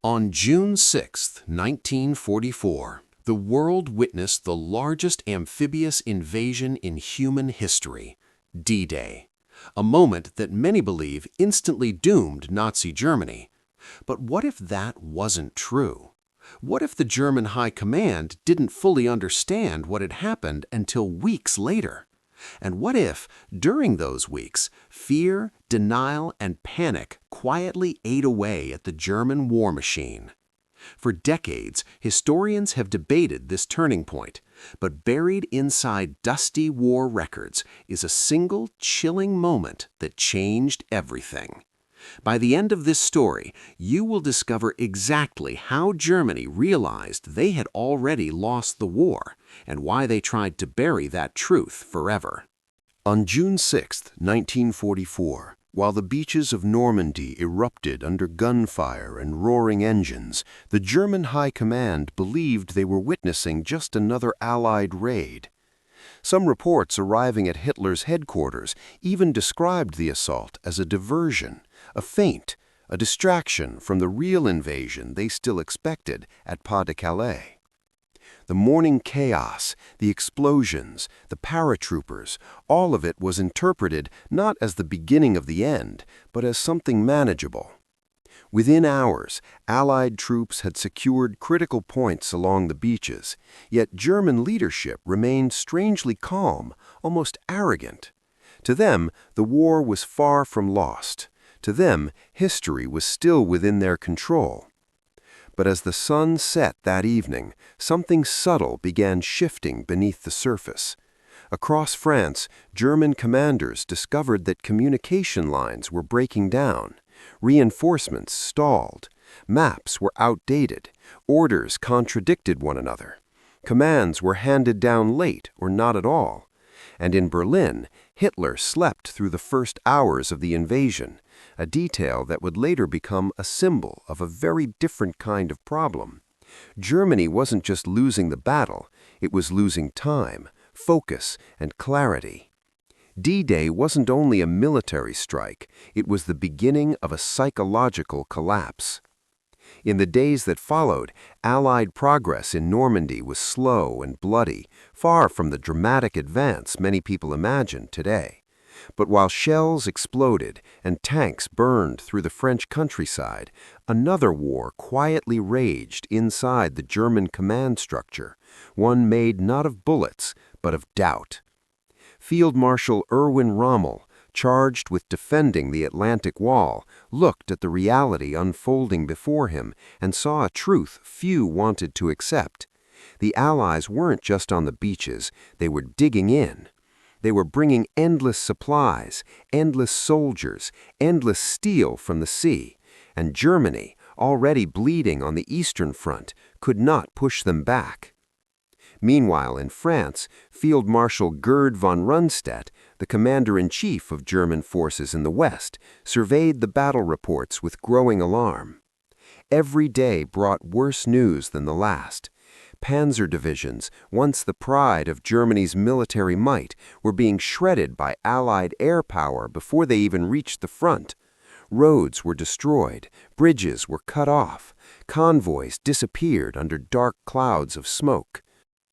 On June 6, 1944, the world witnessed the largest amphibious invasion in human history, D-Day, a moment that many believe instantly doomed Nazi Germany. But what if that wasn't true? What if the German High Command didn't fully understand what had happened until weeks later? And what if, during those weeks, fear, denial, and panic quietly ate away at the German war machine? For decades, historians have debated this turning point, but buried inside dusty war records is a single chilling moment that changed everything. By the end of this story, you will discover exactly how Germany realized they had already lost the war and why they tried to bury that truth forever. On June 6, 1944, while the beaches of Normandy erupted under gunfire and roaring engines, the German High Command believed they were witnessing just another Allied raid. Some reports arriving at Hitler's headquarters even described the assault as a diversion, a feint, a distraction from the real invasion they still expected at Pas-de-Calais. The morning chaos, the explosions, the paratroopers, all of it was interpreted not as the beginning of the end, but as something manageable. Within hours, Allied troops had secured critical points along the beaches, yet German leadership remained strangely calm, almost arrogant. To them, the war was far from lost. To them, history was still within their control. But as the sun set that evening, something subtle began shifting beneath the surface. Across France, German commanders discovered that communication lines were breaking down. Reinforcements stalled. Maps were outdated. Orders contradicted one another. Commands were handed down late or not at all. And in Berlin, Hitler slept through the first hours of the invasion, a detail that would later become a symbol of a very different kind of problem. Germany wasn't just losing the battle, it was losing time, focus, and clarity. D-Day wasn't only a military strike, it was the beginning of a psychological collapse. In the days that followed, Allied progress in Normandy was slow and bloody, far from the dramatic advance many people imagine today. But while shells exploded and tanks burned through the French countryside, another war quietly raged inside the German command structure, one made not of bullets, but of doubt. Field Marshal Erwin Rommel, charged with defending the Atlantic Wall, looked at the reality unfolding before him and saw a truth few wanted to accept. The Allies weren't just on the beaches, they were digging in. They were bringing endless supplies, endless soldiers, endless steel from the sea, and Germany, already bleeding on the Eastern Front, could not push them back. Meanwhile, in France, Field Marshal von Rundstedt, the commander-in-chief of German forces in the West, surveyed the battle reports with growing alarm. Every day brought worse news than the last. Panzer divisions, once the pride of Germany's military might, were being shredded by Allied air power before they even reached the front. Roads were destroyed, bridges were cut off, convoys disappeared under dark clouds of smoke.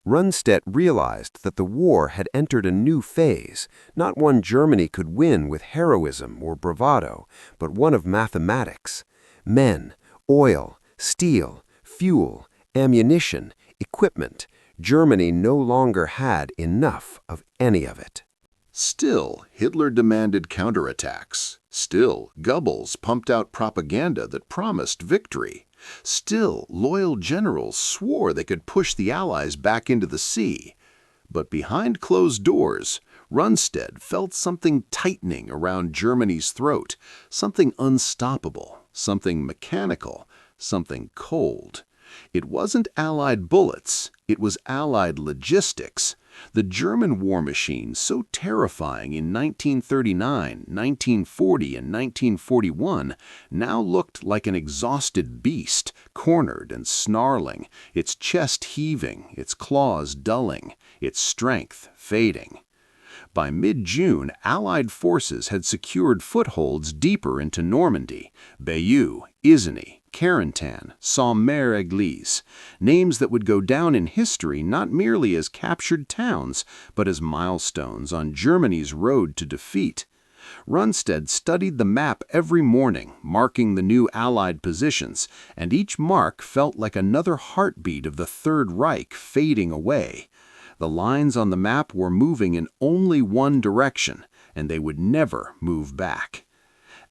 Rundstedt realized that the war had entered a new phase, not one Germany could win with heroism or bravado, but one of mathematics. Men, oil, steel, fuel, ammunition, equipment. Germany no longer had enough of any of it. Still, Hitler demanded counterattacks. Still, Goebbels pumped out propaganda that promised victory. Still, loyal generals swore they could push the Allies back into the sea. But behind closed doors, Rundstedt felt something tightening around Germany's throat, something unstoppable, something mechanical, something cold. It wasn't Allied bullets, it was Allied logistics. The German war machine, so terrifying in 1939, 1940, and 1941, now looked like an exhausted beast, cornered and snarling, its chest heaving, its claws dulling, its strength fading. By mid-June, Allied forces had secured footholds deeper into Normandy, Bayeux, Isigny, Carentan, Saint-Mère-Église, names that would go down in history not merely as captured towns, but as milestones on Germany's road to defeat. Rundstedt studied the map every morning, marking the new Allied positions, and each mark felt like another heartbeat of the Third Reich fading away. The lines on the map were moving in only one direction, and they would never move back.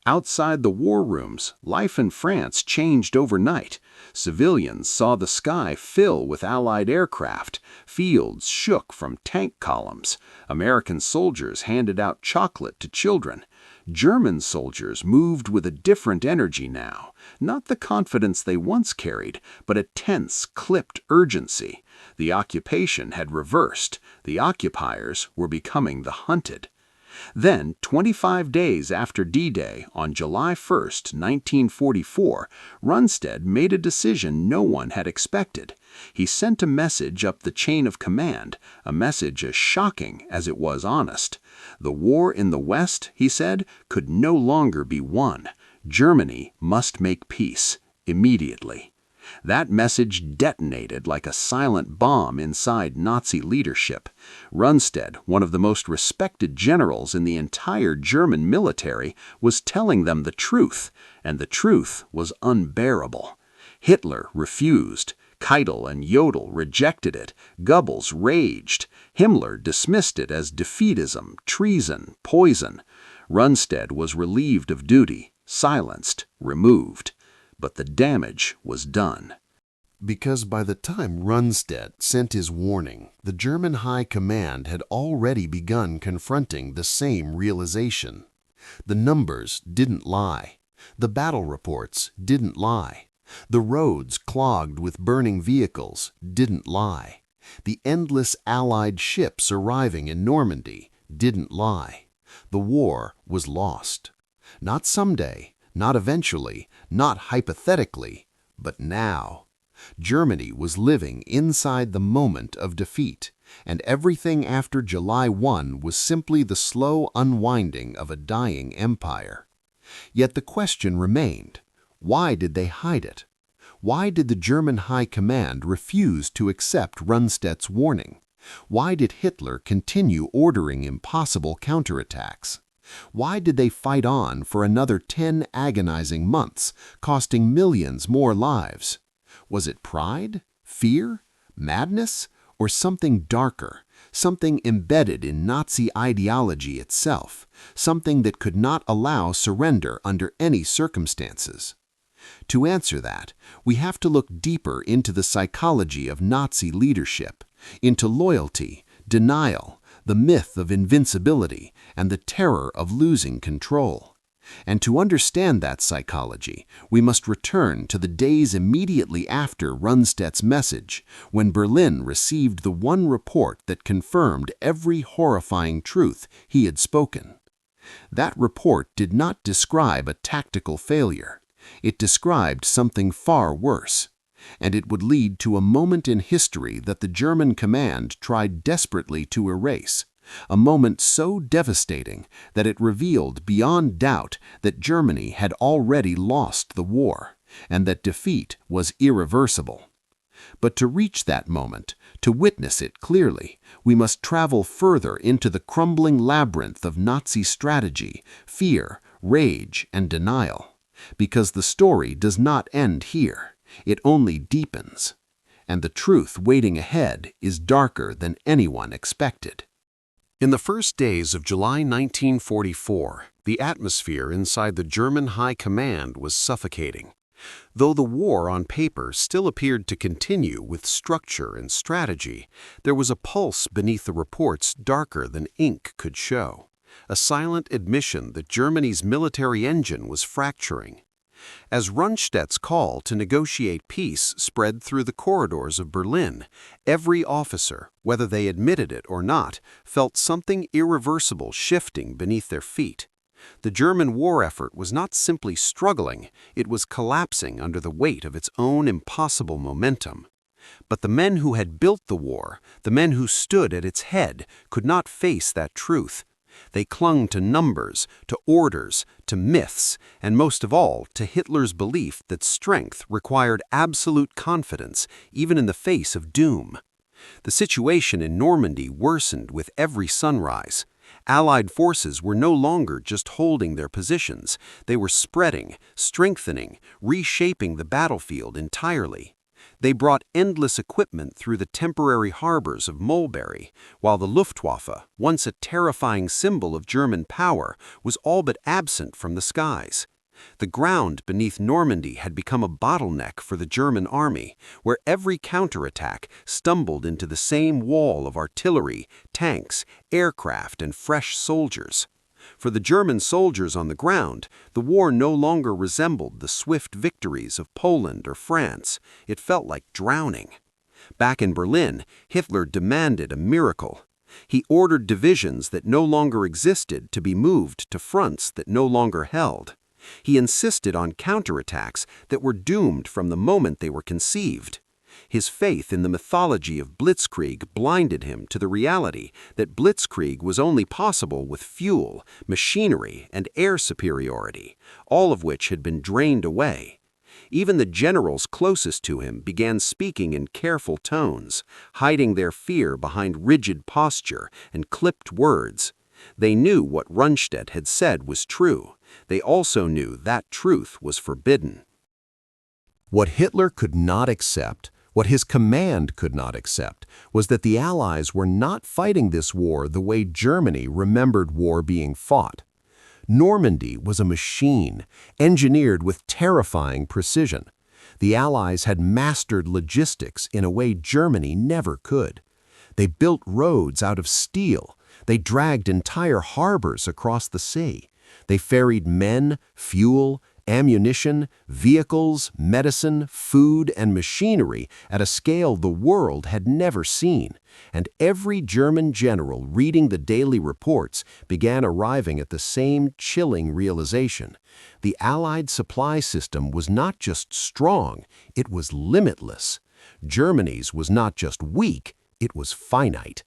Outside the war rooms, life in France changed overnight. Civilians saw the sky fill with Allied aircraft, fields shook from tank columns, American soldiers handed out chocolate to children. German soldiers moved with a different energy now, not the confidence they once carried, but a tense, clipped urgency. The occupation had reversed. The occupiers were becoming the hunted. Then, 25 days after D-Day, on July 1, 1944, Rundstedt made a decision no one had expected. He sent a message up the chain of command, a message as shocking as it was honest. The war in the West, he said, could no longer be won. Germany must make peace, immediately. That message detonated like a silent bomb inside Nazi leadership. Rundstedt, one of the most respected generals in the entire German military, was telling them the truth, and the truth was unbearable. Hitler refused. Keitel and Jodl rejected it. Goebbels raged. Himmler dismissed it as defeatism, treason, poison. Rundstedt was relieved of duty, silenced, removed. But the damage was done. Because by the time Rundstedt sent his warning, the German High Command had already begun confronting the same realization. The numbers didn't lie. The battle reports didn't lie. The roads clogged with burning vehicles didn't lie. The endless Allied ships arriving in Normandy didn't lie. The war was lost. Not someday, not eventually, not hypothetically, but now. Germany was living inside the moment of defeat, and everything after July 1 was simply the slow unwinding of a dying empire. Yet the question remained, why did they hide it? Why did the German High Command refuse to accept Rundstedt's warning? Why did Hitler continue ordering impossible counterattacks? Why did they fight on for another 10 agonizing months, costing millions more lives? Was it pride, fear, madness, or something darker, something embedded in Nazi ideology itself, something that could not allow surrender under any circumstances? To answer that, we have to look deeper into the psychology of Nazi leadership, into loyalty, denial, the myth of invincibility, and the terror of losing control. And to understand that psychology, we must return to the days immediately after Rundstedt's message, when Berlin received the one report that confirmed every horrifying truth he had spoken. That report did not describe a tactical failure. It described something far worse. And it would lead to a moment in history that the German command tried desperately to erase, a moment so devastating that it revealed beyond doubt that Germany had already lost the war, and that defeat was irreversible. But to reach that moment, to witness it clearly, we must travel further into the crumbling labyrinth of Nazi strategy, fear, rage, and denial. Because the story does not end here. It only deepens, and the truth waiting ahead is darker than anyone expected. In the first days of July 1944, the atmosphere inside the German High Command was suffocating. Though the war on paper still appeared to continue with structure and strategy, there was a pulse beneath the reports darker than ink could show, a silent admission that Germany's military engine was fracturing. As Rundstedt's call to negotiate peace spread through the corridors of Berlin, every officer, whether they admitted it or not, felt something irreversible shifting beneath their feet. The German war effort was not simply struggling, it was collapsing under the weight of its own impossible momentum. But the men who had built the war, the men who stood at its head, could not face that truth. They clung to numbers, to orders, to myths, and most of all, to Hitler's belief that strength required absolute confidence, even in the face of doom. The situation in Normandy worsened with every sunrise. Allied forces were no longer just holding their positions. They were spreading, strengthening, reshaping the battlefield entirely. They brought endless equipment through the temporary harbors of Mulberry, while the Luftwaffe, once a terrifying symbol of German power, was all but absent from the skies. The ground beneath Normandy had become a bottleneck for the German army, where every counterattack stumbled into the same wall of artillery, tanks, aircraft, and fresh soldiers. For the German soldiers on the ground, the war no longer resembled the swift victories of Poland or France. It felt like drowning. Back in Berlin, Hitler demanded a miracle. He ordered divisions that no longer existed to be moved to fronts that no longer held. He insisted on counterattacks that were doomed from the moment they were conceived. His faith in the mythology of blitzkrieg blinded him to the reality that blitzkrieg was only possible with fuel, machinery, and air superiority, all of which had been drained away. Even the generals closest to him began speaking in careful tones, hiding their fear behind rigid posture and clipped words. They knew what Rundstedt had said was true. They also knew that truth was forbidden. What Hitler could not accept, what his command could not accept, was that the Allies were not fighting this war the way Germany remembered war being fought. Normandy was a machine, engineered with terrifying precision. The Allies had mastered logistics in a way Germany never could. They built roads out of steel. They dragged entire harbors across the sea. They ferried men, fuel, ammunition, vehicles, medicine, food, and machinery at a scale the world had never seen, and every German general reading the daily reports began arriving at the same chilling realization. The Allied supply system was not just strong, it was limitless. Germany's was not just weak, it was finite.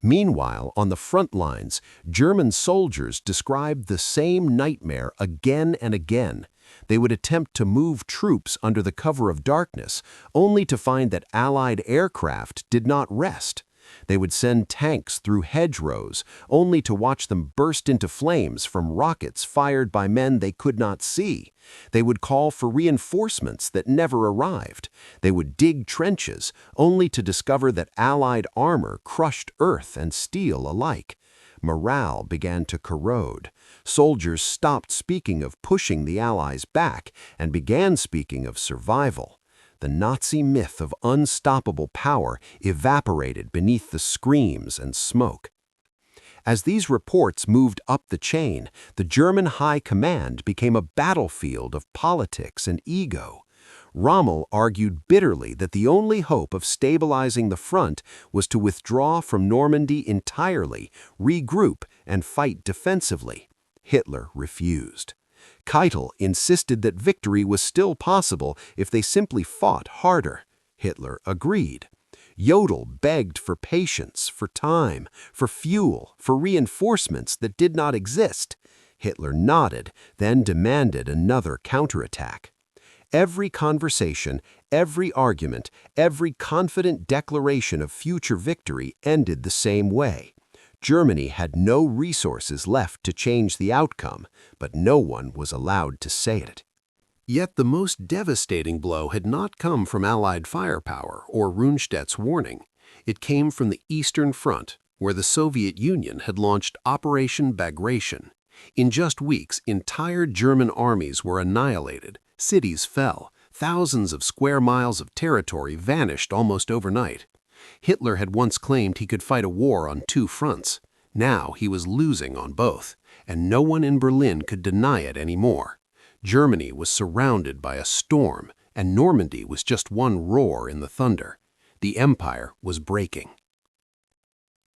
Meanwhile, on the front lines, German soldiers described the same nightmare again and again. They would attempt to move troops under the cover of darkness, only to find that Allied aircraft did not rest. They would send tanks through hedgerows, only to watch them burst into flames from rockets fired by men they could not see. They would call for reinforcements that never arrived. They would dig trenches, only to discover that Allied armor crushed earth and steel alike. Morale began to corrode. Soldiers stopped speaking of pushing the Allies back and began speaking of survival. The Nazi myth of unstoppable power evaporated beneath the screams and smoke. As these reports moved up the chain, the German High Command became a battlefield of politics and ego. Rommel argued bitterly that the only hope of stabilizing the front was to withdraw from Normandy entirely, regroup, and fight defensively. Hitler refused. Keitel insisted that victory was still possible if they simply fought harder. Hitler agreed. Jodl begged for patience, for time, for fuel, for reinforcements that did not exist. Hitler nodded, then demanded another counterattack. Every conversation, every argument, every confident declaration of future victory ended the same way. Germany had no resources left to change the outcome, but no one was allowed to say it. Yet the most devastating blow had not come from Allied firepower or Rundstedt's warning. It came from the Eastern Front, where the Soviet Union had launched Operation Bagration. In just weeks, entire German armies were annihilated, cities fell, thousands of square miles of territory vanished almost overnight. Hitler had once claimed he could fight a war on two fronts. Now he was losing on both, and no one in Berlin could deny it anymore. Germany was surrounded by a storm, and Normandy was just one roar in the thunder. The empire was breaking.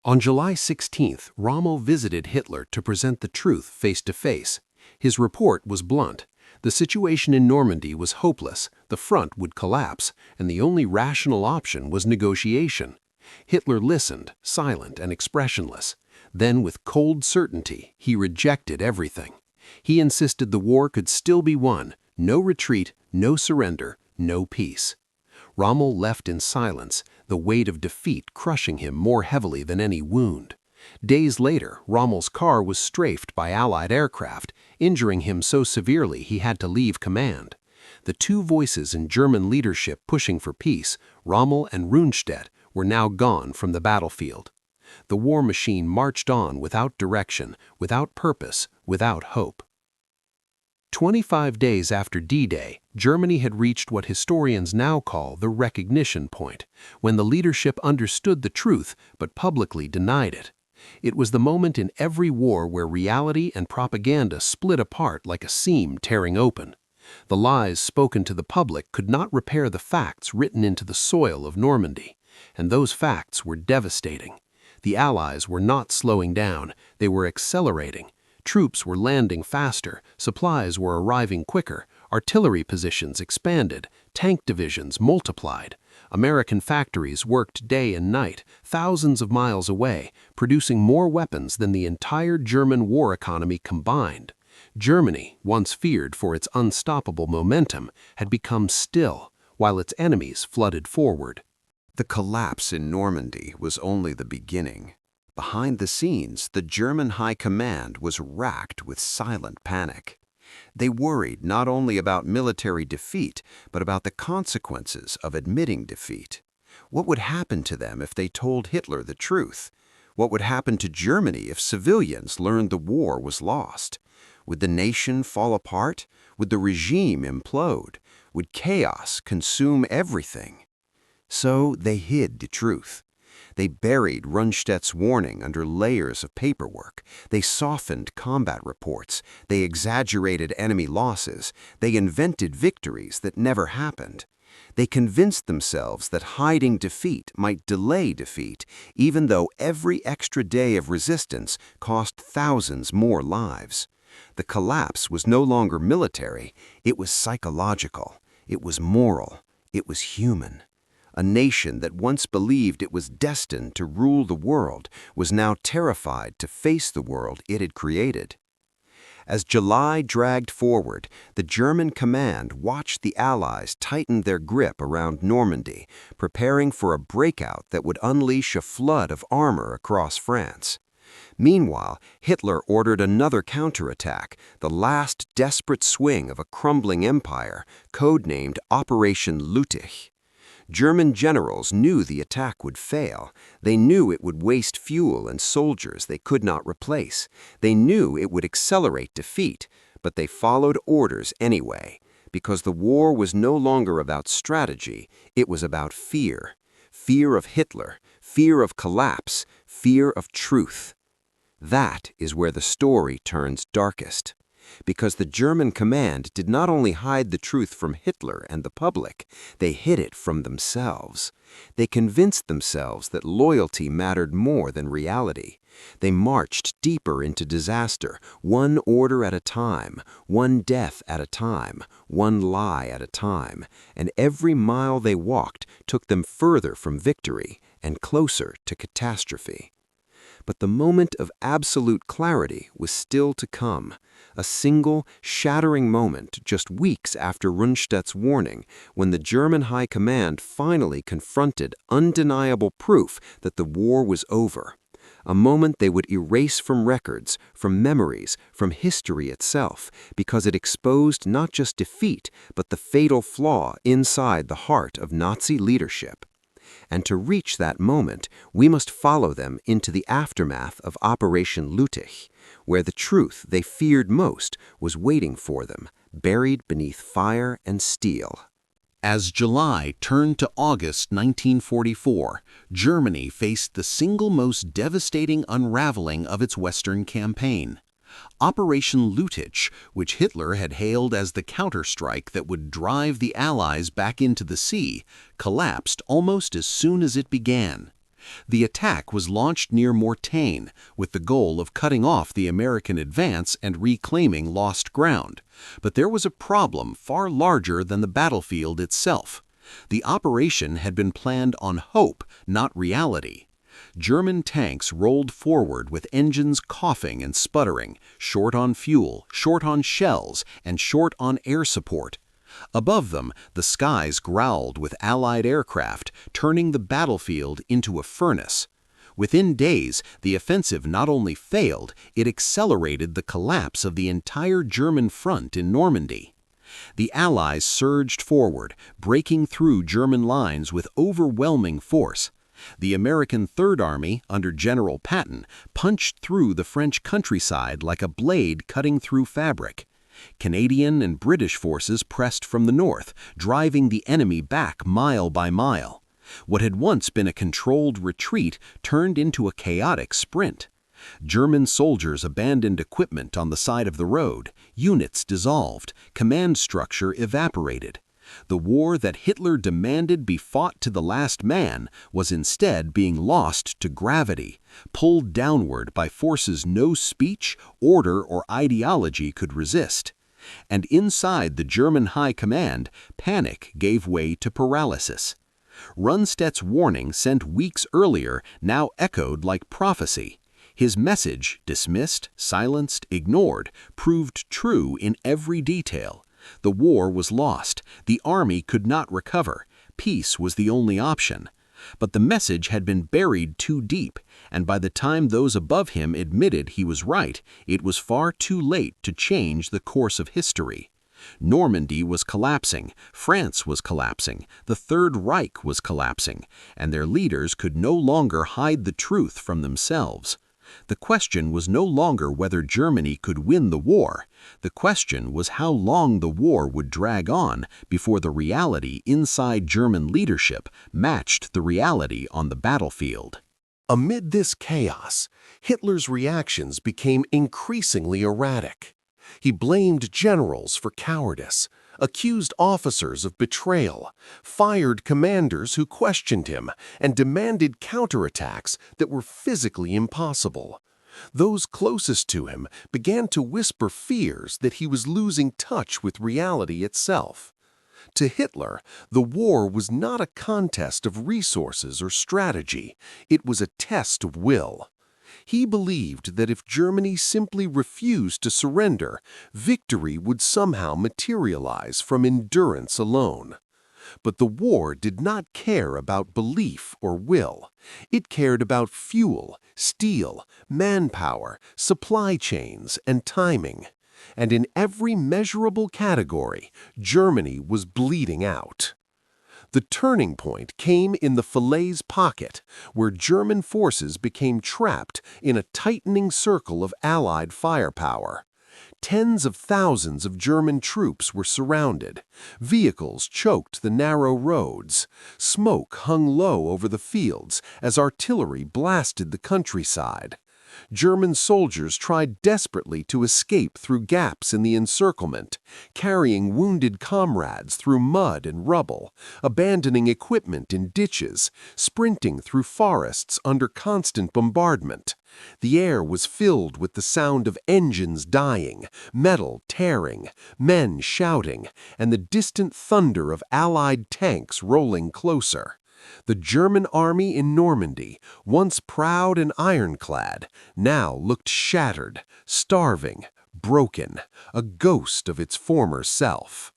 On July 16th, Rommel visited Hitler to present the truth face to face. His report was blunt. The situation in Normandy was hopeless, the front would collapse, and the only rational option was negotiation. Hitler listened, silent and expressionless. Then, with cold certainty, he rejected everything. He insisted the war could still be won, no retreat, no surrender, no peace. Rommel left in silence, the weight of defeat crushing him more heavily than any wound. Days later, Rommel's car was strafed by Allied aircraft, injuring him so severely he had to leave command. The two voices in German leadership pushing for peace, Rommel and Rundstedt, were now gone from the battlefield. The war machine marched on without direction, without purpose, without hope. 25 days after D-Day, Germany had reached what historians now call the recognition point, when the leadership understood the truth but publicly denied it. It was the moment in every war where reality and propaganda split apart like a seam tearing open. The lies spoken to the public could not repair the facts written into the soil of Normandy, and those facts were devastating. The Allies were not slowing down, they were accelerating. Troops were landing faster, supplies were arriving quicker, artillery positions expanded, tank divisions multiplied. American factories worked day and night, thousands of miles away, producing more weapons than the entire German war economy combined. Germany, once feared for its unstoppable momentum, had become still, while its enemies flooded forward. The collapse in Normandy was only the beginning. Behind the scenes, the German High Command was racked with silent panic. They worried not only about military defeat, but about the consequences of admitting defeat. What would happen to them if they told Hitler the truth? What would happen to Germany if civilians learned the war was lost? Would the nation fall apart? Would the regime implode? Would chaos consume everything? So they hid the truth. They buried Rundstedt's warning under layers of paperwork. They softened combat reports. They exaggerated enemy losses. They invented victories that never happened. They convinced themselves that hiding defeat might delay defeat, even though every extra day of resistance cost thousands more lives. The collapse was no longer military. It was psychological. It was moral. It was human. A nation that once believed it was destined to rule the world was now terrified to face the world it had created. As July dragged forward, the German command watched the Allies tighten their grip around Normandy, preparing for a breakout that would unleash a flood of armor across France. Meanwhile, Hitler ordered another counterattack, the last desperate swing of a crumbling empire, codenamed Operation Lüttich. German generals knew the attack would fail. They knew it would waste fuel and soldiers they could not replace. They knew it would accelerate defeat, but they followed orders anyway, because the war was no longer about strategy, it was about fear. Fear of Hitler, fear of collapse, fear of truth. That is where the story turns darkest. Because the German command did not only hide the truth from Hitler and the public, they hid it from themselves. They convinced themselves that loyalty mattered more than reality. They marched deeper into disaster, one order at a time, one death at a time, one lie at a time, and every mile they walked took them further from victory and closer to catastrophe. But the moment of absolute clarity was still to come, a single, shattering moment just weeks after Rundstedt's warning, when the German High Command finally confronted undeniable proof that the war was over. A moment they would erase from records, from memories, from history itself, because it exposed not just defeat, but the fatal flaw inside the heart of Nazi leadership. And to reach that moment, we must follow them into the aftermath of Operation Lüttich, where the truth they feared most was waiting for them, buried beneath fire and steel. As July turned to August 1944, Germany faced the single most devastating unraveling of its Western campaign. Operation Lüttich, which Hitler had hailed as the counterstrike that would drive the Allies back into the sea, collapsed almost as soon as it began. The attack was launched near Mortain, with the goal of cutting off the American advance and reclaiming lost ground. But there was a problem far larger than the battlefield itself. The operation had been planned on hope, not reality. German tanks rolled forward with engines coughing and sputtering, short on fuel, short on shells, and short on air support. Above them, the skies growled with Allied aircraft, turning the battlefield into a furnace. Within days, the offensive not only failed, it accelerated the collapse of the entire German front in Normandy. The Allies surged forward, breaking through German lines with overwhelming force. The American Third Army, under General Patton, punched through the French countryside like a blade cutting through fabric. Canadian and British forces pressed from the north, driving the enemy back mile by mile. What had once been a controlled retreat turned into a chaotic sprint. German soldiers abandoned equipment on the side of the road, units dissolved, command structure evaporated. The war that Hitler demanded be fought to the last man was instead being lost to gravity, pulled downward by forces no speech, order, or ideology could resist. And inside the German High Command, panic gave way to paralysis. Rundstedt's warning sent weeks earlier now echoed like prophecy. His message, dismissed, silenced, ignored, proved true in every detail. The war was lost. The army could not recover. Peace was the only option. But the message had been buried too deep, and by the time those above him admitted he was right, it was far too late to change the course of history. Normandy was collapsing, France was collapsing, the Third Reich was collapsing, and their leaders could no longer hide the truth from themselves. The question was no longer whether Germany could win the war. The question was how long the war would drag on before the reality inside German leadership matched the reality on the battlefield. Amid this chaos, Hitler's reactions became increasingly erratic. He blamed generals for cowardice, accused officers of betrayal, fired commanders who questioned him, and demanded counterattacks that were physically impossible. Those closest to him began to whisper fears that he was losing touch with reality itself. To Hitler, the war was not a contest of resources or strategy, it was a test of will. He believed that if Germany simply refused to surrender, victory would somehow materialize from endurance alone. But the war did not care about belief or will. It cared about fuel, steel, manpower, supply chains, and timing. And in every measurable category, Germany was bleeding out. The turning point came in the Falaise Pocket, where German forces became trapped in a tightening circle of Allied firepower. Tens of thousands of German troops were surrounded. Vehicles choked the narrow roads. Smoke hung low over the fields as artillery blasted the countryside. German soldiers tried desperately to escape through gaps in the encirclement, carrying wounded comrades through mud and rubble, abandoning equipment in ditches, sprinting through forests under constant bombardment. The air was filled with the sound of engines dying, metal tearing, men shouting, and the distant thunder of Allied tanks rolling closer. The German army in Normandy, once proud and ironclad, now looked shattered, starving, broken, a ghost of its former self.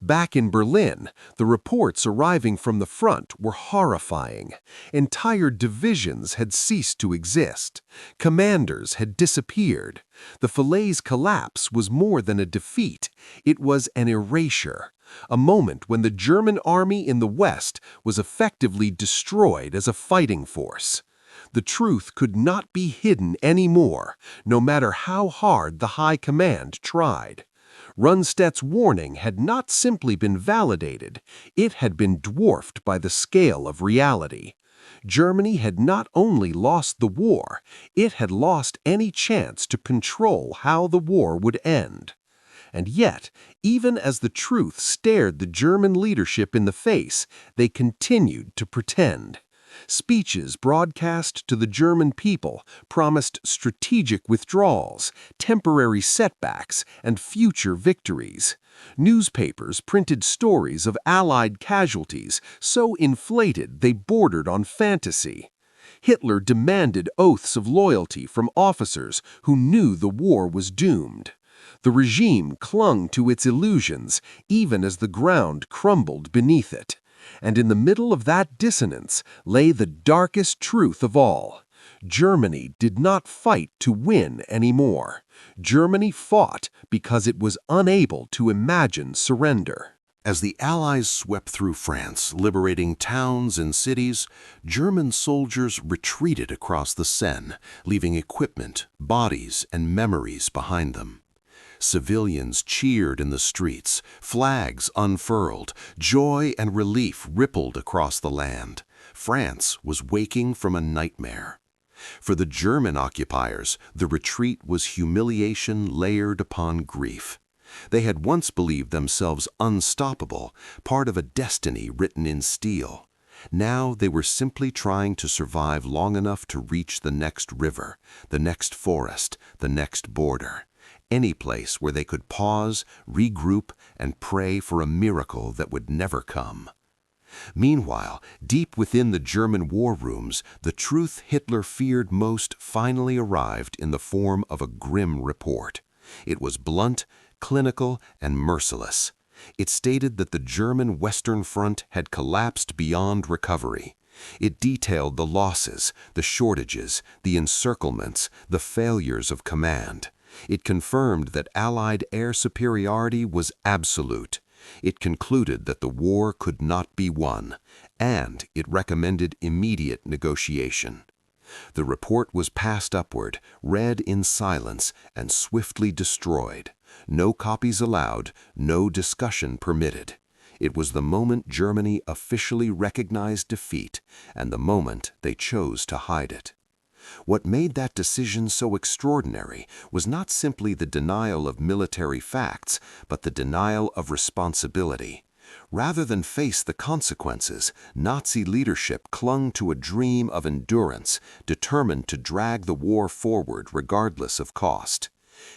Back in Berlin, the reports arriving from the front were horrifying. Entire divisions had ceased to exist. Commanders had disappeared. The Falaise collapse was more than a defeat. It was an erasure. A moment when the German army in the West was effectively destroyed as a fighting force. The truth could not be hidden anymore, no matter how hard the High Command tried. Rundstedt's warning had not simply been validated, it had been dwarfed by the scale of reality. Germany had not only lost the war, it had lost any chance to control how the war would end. And yet, even as the truth stared the German leadership in the face, they continued to pretend. Speeches broadcast to the German people promised strategic withdrawals, temporary setbacks, and future victories. Newspapers printed stories of Allied casualties so inflated they bordered on fantasy. Hitler demanded oaths of loyalty from officers who knew the war was doomed. The regime clung to its illusions even as the ground crumbled beneath it. And in the middle of that dissonance lay the darkest truth of all. Germany did not fight to win anymore. Germany fought because it was unable to imagine surrender. As the Allies swept through France, liberating towns and cities, German soldiers retreated across the Seine, leaving equipment, bodies, and memories behind them. Civilians cheered in the streets, flags unfurled, joy and relief rippled across the land. France was waking from a nightmare. For the German occupiers, the retreat was humiliation layered upon grief. They had once believed themselves unstoppable, part of a destiny written in steel. Now they were simply trying to survive long enough to reach the next river, the next forest, the next border. Any place where they could pause, regroup, and pray for a miracle that would never come. Meanwhile, deep within the German war rooms, the truth Hitler feared most finally arrived in the form of a grim report. It was blunt, clinical, and merciless. It stated that the German Western Front had collapsed beyond recovery. It detailed the losses, the shortages, the encirclements, the failures of command. It confirmed that Allied air superiority was absolute. It concluded that the war could not be won, and it recommended immediate negotiation. The report was passed upward, read in silence, and swiftly destroyed. No copies allowed, no discussion permitted. It was the moment Germany officially recognized defeat, and the moment they chose to hide it. What made that decision so extraordinary was not simply the denial of military facts, but the denial of responsibility. Rather than face the consequences, Nazi leadership clung to a dream of endurance, determined to drag the war forward regardless of cost.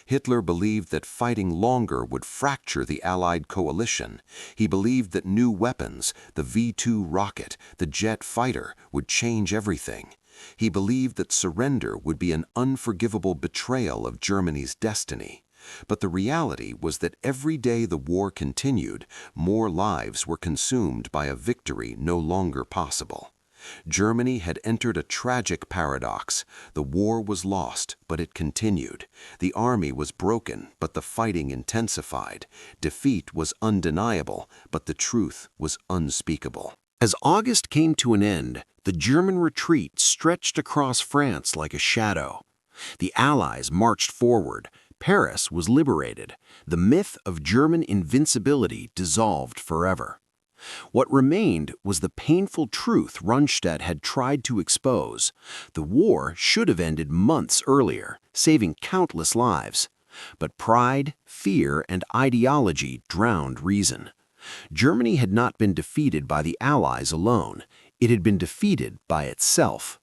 Hitler believed that fighting longer would fracture the Allied coalition. He believed that new weapons, the V-2 rocket, the jet fighter, would change everything. He believed that surrender would be an unforgivable betrayal of Germany's destiny. But the reality was that every day the war continued, more lives were consumed by a victory no longer possible. Germany had entered a tragic paradox. The war was lost, but it continued. The army was broken, but the fighting intensified. Defeat was undeniable, but the truth was unspeakable. As August came to an end, the German retreat stretched across France like a shadow. The Allies marched forward. Paris was liberated. The myth of German invincibility dissolved forever. What remained was the painful truth Rundstedt had tried to expose. The war should have ended months earlier, saving countless lives. But pride, fear, and ideology drowned reason. Germany had not been defeated by the Allies alone. It had been defeated by itself.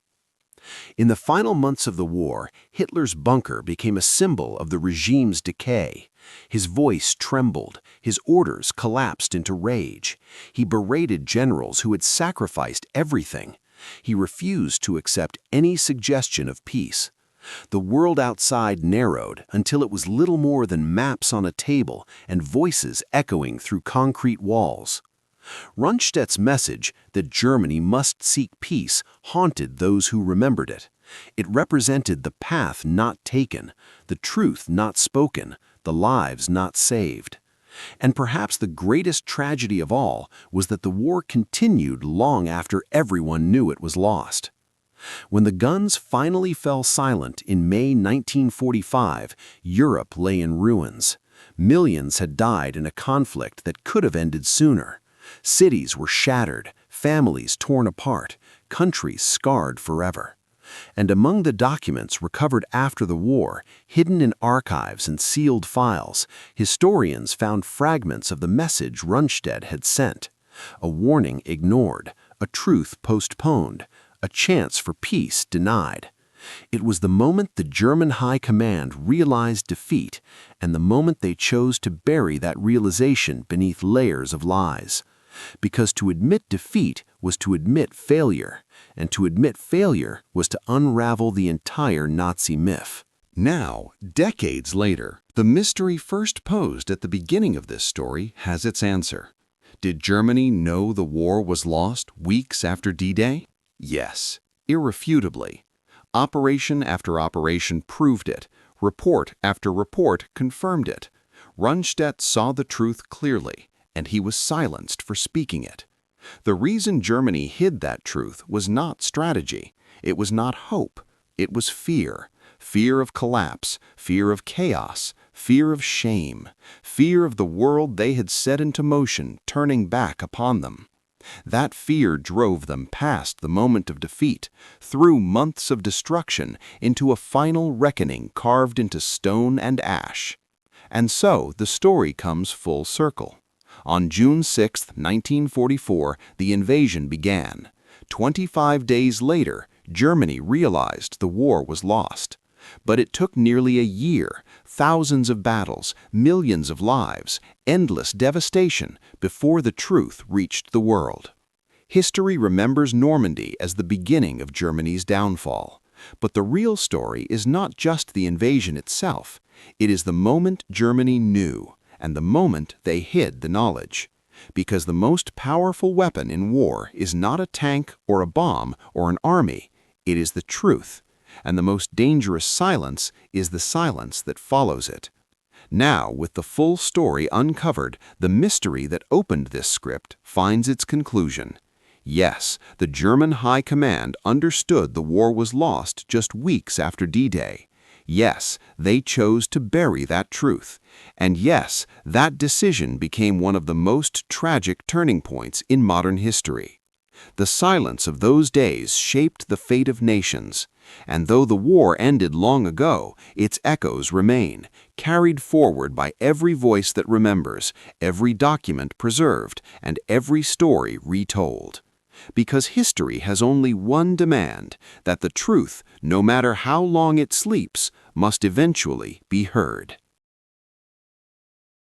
In the final months of the war, Hitler's bunker became a symbol of the regime's decay. His voice trembled, his orders collapsed into rage. He berated generals who had sacrificed everything. He refused to accept any suggestion of peace. The world outside narrowed until it was little more than maps on a table and voices echoing through concrete walls. Rundstedt's message that Germany must seek peace haunted those who remembered it. It represented the path not taken, the truth not spoken, the lives not saved. And perhaps the greatest tragedy of all was that the war continued long after everyone knew it was lost. When the guns finally fell silent in May 1945, Europe lay in ruins. Millions had died in a conflict that could have ended sooner. Cities were shattered, families torn apart, countries scarred forever. And among the documents recovered after the war, hidden in archives and sealed files, historians found fragments of the message Rundstedt had sent. A warning ignored, a truth postponed, a chance for peace denied. It was the moment the German High Command realized defeat, and the moment they chose to bury that realization beneath layers of lies. Because to admit defeat was to admit failure, and to admit failure was to unravel the entire Nazi myth. Now, decades later, the mystery first posed at the beginning of this story has its answer. Did Germany know the war was lost weeks after D-Day? Yes, irrefutably. Operation after operation proved it. Report after report confirmed it. Rundstedt saw the truth clearly, and he was silenced for speaking it. The reason Germany hid that truth was not strategy. It was not hope. It was fear. Fear of collapse, fear of chaos, fear of shame, fear of the world they had set into motion turning back upon them. That fear drove them past the moment of defeat, through months of destruction, into a final reckoning carved into stone and ash. And so the story comes full circle. On June 6, 1944, the invasion began. 25 days later, Germany realized the war was lost. But it took nearly a year, thousands of battles, millions of lives, endless devastation before the truth reached the world. History remembers Normandy as the beginning of Germany's downfall. But the real story is not just the invasion itself. It is the moment Germany knew, and the moment they hid the knowledge. Because the most powerful weapon in war is not a tank or a bomb or an army, it is the truth. And the most dangerous silence is the silence that follows it. Now, with the full story uncovered, the mystery that opened this script finds its conclusion. Yes, the German High Command understood the war was lost just weeks after D-Day. Yes, they chose to bury that truth. And yes, that decision became one of the most tragic turning points in modern history. The silence of those days shaped the fate of nations. And though the war ended long ago, its echoes remain, carried forward by every voice that remembers, every document preserved, and every story retold. Because history has only one demand, that the truth, no matter how long it sleeps, must eventually be heard.